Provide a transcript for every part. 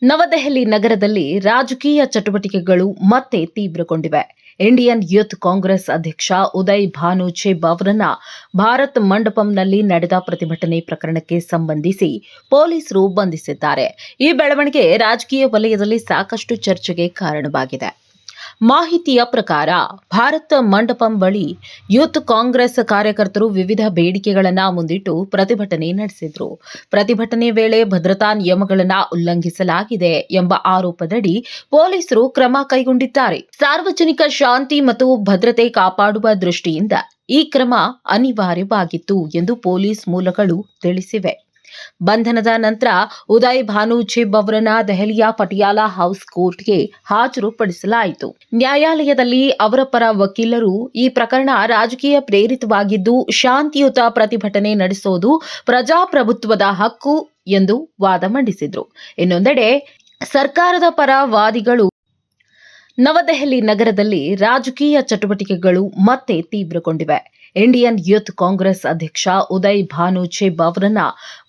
ನವದೆಹಲಿ ನಗರದಲ್ಲಿ ರಾಜಕೀಯ ಚಟುವಟಿಕೆಗಳು ಮತ್ತೆ ತೀವ್ರಗೊಂಡಿವೆ. ಇಂಡಿಯನ್ ಯೂತ್ ಕಾಂಗ್ರೆಸ್ ಅಧ್ಯಕ್ಷ ಉದಯ್ ಭಾನು ಚೆಬ್ ಅವರನ್ನ ಭಾರತ್ ಮಂಡಪಂನಲ್ಲಿ ನಡೆದ ಪ್ರತಿಭಟನೆ ಪ್ರಕರಣಕ್ಕೆ ಸಂಬಂಧಿಸಿ ಪೊಲೀಸರು ಬಂಧಿಸಿದ್ದಾರೆ. ಈ ಬೆಳವಣಿಗೆ ರಾಜಕೀಯ ವಲಯದಲ್ಲಿ ಸಾಕಷ್ಟು ಚರ್ಚೆಗೆ ಕಾರಣವಾಗಿದೆ. ಮಾಹಿತಿಯ ಪ್ರಕಾರ ಭಾರತ ಮಂಡಪಂ ಬಳಿ ಯೂತ್ ಕಾಂಗ್ರೆಸ್ ಕಾರ್ಯಕರ್ತರು ವಿವಿಧ ಬೇಡಿಕೆಗಳನ್ನು ಮುಂದಿಟ್ಟು ಪ್ರತಿಭಟನೆ ನಡೆಸಿದರು. ಪ್ರತಿಭಟನೆ ವೇಳೆ ಭದ್ರತಾ ನಿಯಮಗಳನ್ನು ಉಲ್ಲಂಘಿಸಲಾಗಿದೆ ಎಂಬ ಆರೋಪದಡಿ ಪೊಲೀಸರು ಕ್ರಮ ಕೈಗೊಂಡಿದ್ದಾರೆ. ಸಾರ್ವಜನಿಕ ಶಾಂತಿ ಮತ್ತು ಭದ್ರತೆ ಕಾಪಾಡುವ ದೃಷ್ಟಿಯಿಂದ ಈ ಕ್ರಮ ಅನಿವಾರ್ಯವಾಗಿತ್ತು ಎಂದು ಪೊಲೀಸ್ ಮೂಲಗಳು ತಿಳಿಸಿವೆ. ಬಂಧನದ ನಂತರ ಉದಯ್ ಭಾನು ಚೆಬ್ ಅವರನ್ನ ದೆಹಲಿಯ ಪಟಿಯಾಲಾ ಹೌಸ್ ಕೋರ್ಟ್ಗೆ ಹಾಜರುಪಡಿಸಲಾಯಿತು. ನ್ಯಾಯಾಲಯದಲ್ಲಿ ಅವರ ಪರ ವಕೀಲರು ಈ ಪ್ರಕರಣ ರಾಜಕೀಯ ಪ್ರೇರಿತವಾಗಿದ್ದು ಶಾಂತಿಯುತ ಪ್ರತಿಭಟನೆ ನಡೆಸೋದು ಪ್ರಜಾಪ್ರಭುತ್ವದ ಹಕ್ಕು ಎಂದು ವಾದ ಮಂಡಿಸಿದರು. ಇನ್ನೊಂದೆಡೆ ಸರ್ಕಾರದ ಪರ ವಾದಿಗಳು ನವದೆಹಲಿ ನಗರದಲ್ಲಿ ರಾಜಕೀಯ ಚಟುವಟಿಕೆಗಳು ಮತ್ತೆ ತೀವ್ರಗೊಂಡಿವೆ. ಇಂಡಿಯನ್ ಯೂತ್ ಕಾಂಗ್ರೆಸ್ ಅಧ್ಯಕ್ಷ ಉದಯ್ ಭಾನು ಚೆಬ್ ಅವರನ್ನ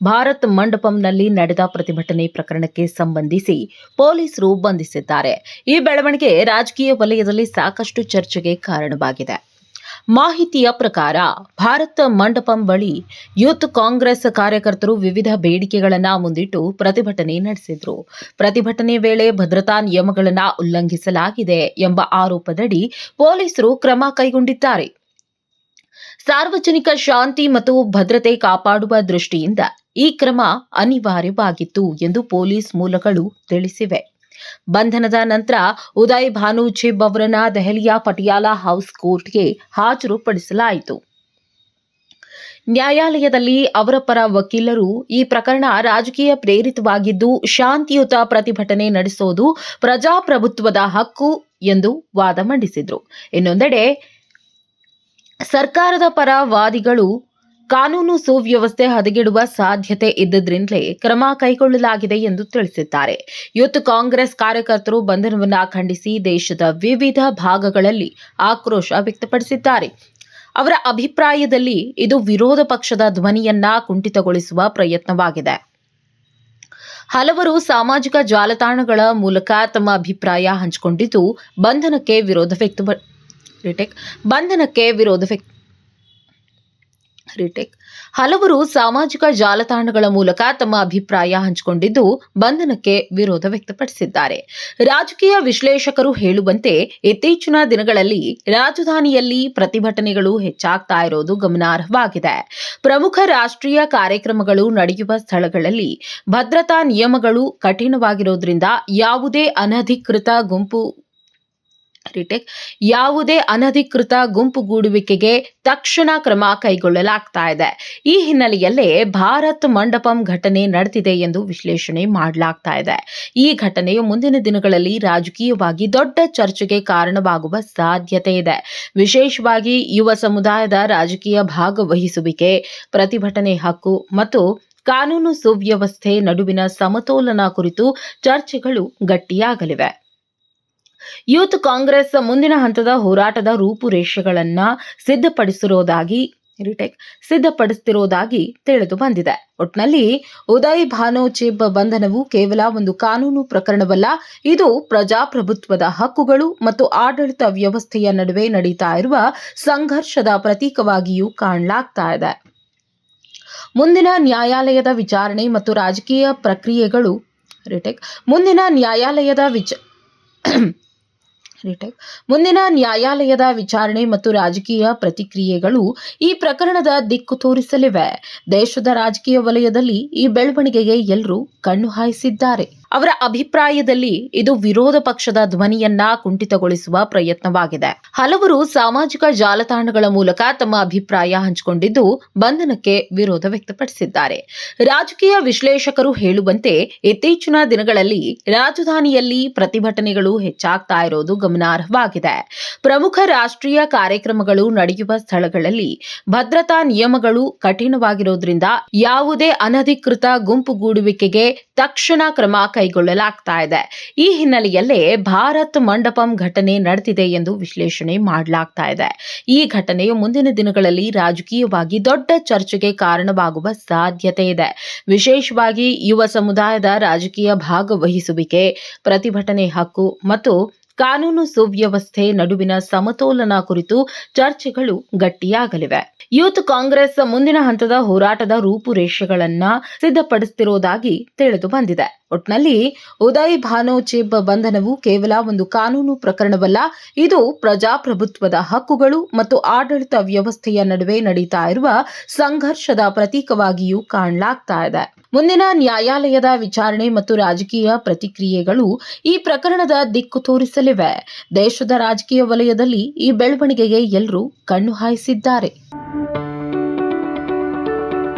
ಭಾರತ್ ಮಂಡಪಂನಲ್ಲಿ ನಡೆದ ಪ್ರತಿಭಟನೆ ಪ್ರಕರಣಕ್ಕೆ ಸಂಬಂಧಿಸಿ ಪೊಲೀಸರು ಬಂಧಿಸಿದ್ದಾರೆ. ಈ ಬೆಳವಣಿಗೆ ರಾಜಕೀಯ ವಲಯದಲ್ಲಿ ಸಾಕಷ್ಟು ಚರ್ಚೆಗೆ ಕಾರಣವಾಗಿದೆ. ಮಾಹಿತಿಯ ಪ್ರಕಾರ ಭಾರತ ಮಂಡಪಂ ಬಳಿ ಯೂತ್ ಕಾಂಗ್ರೆಸ್ ಕಾರ್ಯಕರ್ತರು ವಿವಿಧ ಬೇಡಿಕೆಗಳನ್ನು ಮುಂದಿಟ್ಟು ಪ್ರತಿಭಟನೆ ನಡೆಸಿದರು. ಪ್ರತಿಭಟನೆ ವೇಳೆ ಭದ್ರತಾ ನಿಯಮಗಳನ್ನು ಉಲ್ಲಂಘಿಸಲಾಗಿದೆ ಎಂಬ ಆರೋಪದಡಿ ಪೊಲೀಸರು ಕ್ರಮ ಕೈಗೊಂಡಿದ್ದಾರೆ. ಸಾರ್ವಜನಿಕ ಶಾಂತಿ ಮತ್ತು ಭದ್ರತೆ ಕಾಪಾಡುವ ದೃಷ್ಟಿಯಿಂದ ಈ ಕ್ರಮ ಅನಿವಾರ್ಯವಾಗಿತ್ತು ಎಂದು ಪೊಲೀಸ್ ಮೂಲಗಳು ತಿಳಿಸಿವೆ. ಬಂಧನದ ನಂತರ ಉದಯ್ ಭಾನು ಚೆಬ್ ಅವರನ್ನ ದೆಹಲಿಯ ಪಟಿಯಾಲಾ ಹೌಸ್ ಕೋರ್ಟ್ಗೆ ಹಾಜರುಪಡಿಸಲಾಯಿತು. ನ್ಯಾಯಾಲಯದಲ್ಲಿ ಅವರ ಪರ ವಕೀಲರು ಈ ಪ್ರಕರಣ ರಾಜಕೀಯ ಪ್ರೇರಿತವಾಗಿದ್ದು ಶಾಂತಿಯುತ ಪ್ರತಿಭಟನೆ ನಡೆಸೋದು ಪ್ರಜಾಪ್ರಭುತ್ವದ ಹಕ್ಕು ಎಂದು ವಾದ ಮಂಡಿಸಿದರು. ಇನ್ನೊಂದೆಡೆ ಸರ್ಕಾರದ ಪರ ವಾದಿಗಳು ಕಾನೂನು ಸುವ್ಯವಸ್ಥೆ ಹದಗೆಡುವ ಸಾಧ್ಯತೆ ಇದ್ದರಿಂದಲೇ ಕ್ರಮ ಕೈಗೊಳ್ಳಲಾಗಿದೆ ಎಂದು ತಿಳಿಸಿದ್ದಾರೆ. ಯೂತ್ ಕಾಂಗ್ರೆಸ್ ಕಾರ್ಯಕರ್ತರು ಬಂಧನವನ್ನು ಖಂಡಿಸಿ ದೇಶದ ವಿವಿಧ ಭಾಗಗಳಲ್ಲಿ ಆಕ್ರೋಶ ವ್ಯಕ್ತಪಡಿಸಿದ್ದಾರೆ. ಅವರ ಅಭಿಪ್ರಾಯದಲ್ಲಿ ಇದು ವಿರೋಧ ಪಕ್ಷದ ಧ್ವನಿಯನ್ನ ಕುಂಠಿತಗೊಳಿಸುವ ಪ್ರಯತ್ನವಾಗಿದೆ. ಹಲವರು ಸಾಮಾಜಿಕ ಜಾಲತಾಣಗಳ ಮೂಲಕ ತಮ್ಮ ಅಭಿಪ್ರಾಯ ಹಂಚಿಕೊಂಡಿದ್ದು ಬಂಧನಕ್ಕೆ ವಿರೋಧ ವ್ಯಕ್ತಪಡಿಸಿದ್ದಾರೆ. ರಾಜಕೀಯ ವಿಶ್ಲೇಷಕರು ಹೇಳುವಂತೆ ಇತ್ತೀಚಿನ ದಿನಗಳಲ್ಲಿ ರಾಜಧಾನಿಯಲ್ಲಿ ಪ್ರತಿಭಟನೆಗಳು ಹೆಚ್ಚಾಗ್ತಾ ಇರೋದು ಗಮನಾರ್ಹವಾಗಿದೆ. ಪ್ರಮುಖ ರಾಷ್ಟ್ರೀಯ ಕಾರ್ಯಕ್ರಮಗಳು ನಡೆಯುವ ಸ್ಥಳಗಳಲ್ಲಿ ಭದ್ರತಾ ನಿಯಮಗಳು ಕಠಿಣವಾಗಿರೋದ್ರಿಂದ ಯಾವುದೇ ಅನಧಿಕೃತ ಗುಂಪುಗೂಡುವಿಕೆಗೆ ತಕ್ಷಣ ಕ್ರಮ ಕೈಗೊಳ್ಳಲಾಗ್ತಾ ಇದೆ. ಈ ಹಿನ್ನೆಲೆಯಲ್ಲೇ ಭಾರತ್ ಮಂಡಪಂ ಘಟನೆ ನಡೆದಿದೆ ಎಂದು ವಿಶ್ಲೇಷಣೆ ಮಾಡಲಾಗ್ತಾ ಇದೆ. ಈ ಘಟನೆಯು ಮುಂದಿನ ದಿನಗಳಲ್ಲಿ ರಾಜಕೀಯವಾಗಿ ದೊಡ್ಡ ಚರ್ಚೆಗೆ ಕಾರಣವಾಗುವ ಸಾಧ್ಯತೆ ಇದೆ. ವಿಶೇಷವಾಗಿ ಯುವ ಸಮುದಾಯದ ರಾಜಕೀಯ ಭಾಗವಹಿಸುವಿಕೆ, ಪ್ರತಿಭಟನೆ ಹಕ್ಕು ಮತ್ತು ಕಾನೂನು ಸುವ್ಯವಸ್ಥೆ ನಡುವಿನ ಸಮತೋಲನ ಕುರಿತು ಚರ್ಚೆಗಳು ಗಟ್ಟಿಯಾಗಲಿವೆ. ಯೂತ್ ಕಾಂಗ್ರೆಸ್ ಮುಂದಿನ ಹಂತದ ಹೋರಾಟದ ರೂಪುರೇಷೆಗಳನ್ನು ಸಿದ್ಧಪಡಿಸುತ್ತಿರುವುದಾಗಿ ತಿಳಿದು ಬಂದಿದೆ. ಒಟ್ನಲ್ಲಿ ಉದಯ್ ಭಾನು ಚೆಬ್ ಬಂಧನವು ಕೇವಲ ಒಂದು ಕಾನೂನು ಪ್ರಕರಣವಲ್ಲ, ಇದು ಪ್ರಜಾಪ್ರಭುತ್ವದ ಹಕ್ಕುಗಳು ಮತ್ತು ಆಡಳಿತ ವ್ಯವಸ್ಥೆಯ ನಡುವೆ ನಡೀತಾ ಇರುವ ಸಂಘರ್ಷದ ಪ್ರತೀಕವಾಗಿಯೂ ಕಾಣಲಾಗ್ತಾ ಇದೆ. ಮುಂದಿನ ನ್ಯಾಯಾಲಯದ ವಿಚಾರಣೆ ಮತ್ತು ರಾಜಕೀಯ ಪ್ರಕ್ರಿಯೆಗಳು ಪ್ರತಿಕ್ರಿಯೆಗಳು ಈ ಪ್ರಕರಣದ ದಿಕ್ಕು ತೋರಿಸಲಿವೆ. ದೇಶದ ರಾಜಕೀಯ ವಲಯದಲ್ಲಿ ಈ ಬೆಳವಣಿಗೆಗೆ ಎಲ್ಲರೂ ಕಣ್ಣು ಹಾಯಿಸಿದ್ದಾರೆ. ಅವರ ಅಭಿಪ್ರಾಯದಲ್ಲಿ ಇದು ವಿರೋಧ ಪಕ್ಷದ ಧ್ವನಿಯನ್ನ ಕುಂಠಿತಗೊಳಿಸುವ ಪ್ರಯತ್ನವಾಗಿದೆ. ಹಲವರು ಸಾಮಾಜಿಕ ಜಾಲತಾಣಗಳ ಮೂಲಕ ತಮ್ಮ ಅಭಿಪ್ರಾಯ ಹಂಚಿಕೊಂಡಿದ್ದು ಬಂಧನಕ್ಕೆ ವಿರೋಧ ವ್ಯಕ್ತಪಡಿಸಿದ್ದಾರೆ. ರಾಜಕೀಯ ವಿಶ್ಲೇಷಕರು ಹೇಳುವಂತೆ ಇತ್ತೀಚಿನ ದಿನಗಳಲ್ಲಿ ರಾಜಧಾನಿಯಲ್ಲಿ ಪ್ರತಿಭಟನೆಗಳು ಹೆಚ್ಚಾಗ್ತಾ ಇರೋದು ಗಮನಾರ್ಹವಾಗಿದೆ. ಪ್ರಮುಖ ರಾಷ್ಟ್ರೀಯ ಕಾರ್ಯಕ್ರಮಗಳು ನಡೆಯುವ ಸ್ಥಳಗಳಲ್ಲಿ ಭದ್ರತಾ ನಿಯಮಗಳು ಕಠಿಣವಾಗಿರೋದ್ರಿಂದ ಯಾವುದೇ ಅನಧಿಕೃತ ಗುಂಪುಗೂಡುವಿಕೆಗೆ ತಕ್ಷಣ ಕ್ರಮ ಕೈಗೊಳ್ಳಲಾಗ್ತಾ ಇದೆ. ಈ ಹಿನ್ನೆಲೆಯಲ್ಲೇ ಭಾರತ್ ಮಂಡಪಂ ಘಟನೆ ನಡೆದಿದೆ ಎಂದು ವಿಶ್ಲೇಷಣೆ ಮಾಡಲಾಗ್ತಾ ಇದೆ. ಈ ಘಟನೆಯು ಮುಂದಿನ ದಿನಗಳಲ್ಲಿ ರಾಜಕೀಯವಾಗಿ ದೊಡ್ಡ ಚರ್ಚೆಗೆ ಕಾರಣವಾಗುವ ಸಾಧ್ಯತೆ ಇದೆ. ವಿಶೇಷವಾಗಿ ಯುವ ಸಮುದಾಯದ ರಾಜಕೀಯ ಭಾಗವಹಿಸುವಿಕೆ, ಪ್ರತಿಭಟನೆ ಹಕ್ಕು ಮತ್ತು ಕಾನೂನು ಸುವ್ಯವಸ್ಥೆ ನಡುವಿನ ಸಮತೋಲನ ಕುರಿತು ಚರ್ಚೆಗಳು ಗಟ್ಟಿಯಾಗಲಿವೆ. ಯೂತ್ ಕಾಂಗ್ರೆಸ್ ಮುಂದಿನ ಹಂತದ ಹೋರಾಟದ ರೂಪುರೇಷೆಗಳನ್ನ ಸಿದ್ಧಪಡಿಸುತ್ತಿರುವುದಾಗಿ ತಿಳಿದು ಬಂದಿದೆ. ಒಟ್ನಲ್ಲಿ ಉದಯ್ ಭಾನು ಚೆಬ್ ಬಂಧನವು ಕೇವಲ ಒಂದು ಕಾನೂನು ಪ್ರಕರಣವಲ್ಲ, ಇದು ಪ್ರಜಾಪ್ರಭುತ್ವದ ಹಕ್ಕುಗಳು ಮತ್ತು ಆಡಳಿತ ವ್ಯವಸ್ಥೆಯ ನಡುವೆ ನಡೀತಾ ಇರುವ ಸಂಘರ್ಷದ ಪ್ರತೀಕವಾಗಿಯೂ ಕಾಣಲಾಗ್ತಾ ಇದೆ. ಮುಂದಿನ ನ್ಯಾಯಾಲಯದ ವಿಚಾರಣೆ ಮತ್ತು ರಾಜಕೀಯ ಪ್ರತಿಕ್ರಿಯೆಗಳು ಈ ಪ್ರಕರಣದ ದಿಕ್ಕು ತೋರಿಸಲಿವೆ. ದೇಶದ ರಾಜಕೀಯ ವಲಯದಲ್ಲಿ ಈ ಬೆಳವಣಿಗೆಗೆ ಎಲ್ಲರೂ ಕಣ್ಣು ಹಾಯಿಸಿದ್ದಾರೆ.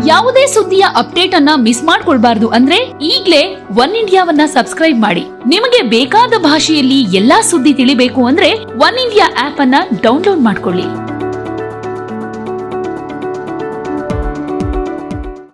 ಯಾವುದೇ ಸುದ್ದಿಯ ಅಪ್ಡೇಟ್ ಅನ್ನ ಮಿಸ್ ಮಾಡ್ಕೊಳ್ಬಾರ್ದು ಅಂದ್ರೆ ಈಗ್ಲೇ ಒನ್ ಇಂಡಿಯಾವನ್ನ ಸಬ್ಸ್ಕ್ರೈಬ್ ಮಾಡಿ. ನಿಮಗೆ ಬೇಕಾದ ಭಾಷೆಯಲ್ಲಿ ಎಲ್ಲಾ ಸುದ್ದಿ ತಿಳಿಬೇಕು ಅಂದ್ರೆ ಒನ್ ಇಂಡಿಯಾ ಆಪ್ ಅನ್ನ ಡೌನ್ಲೋಡ್ ಮಾಡ್ಕೊಳ್ಳಿ.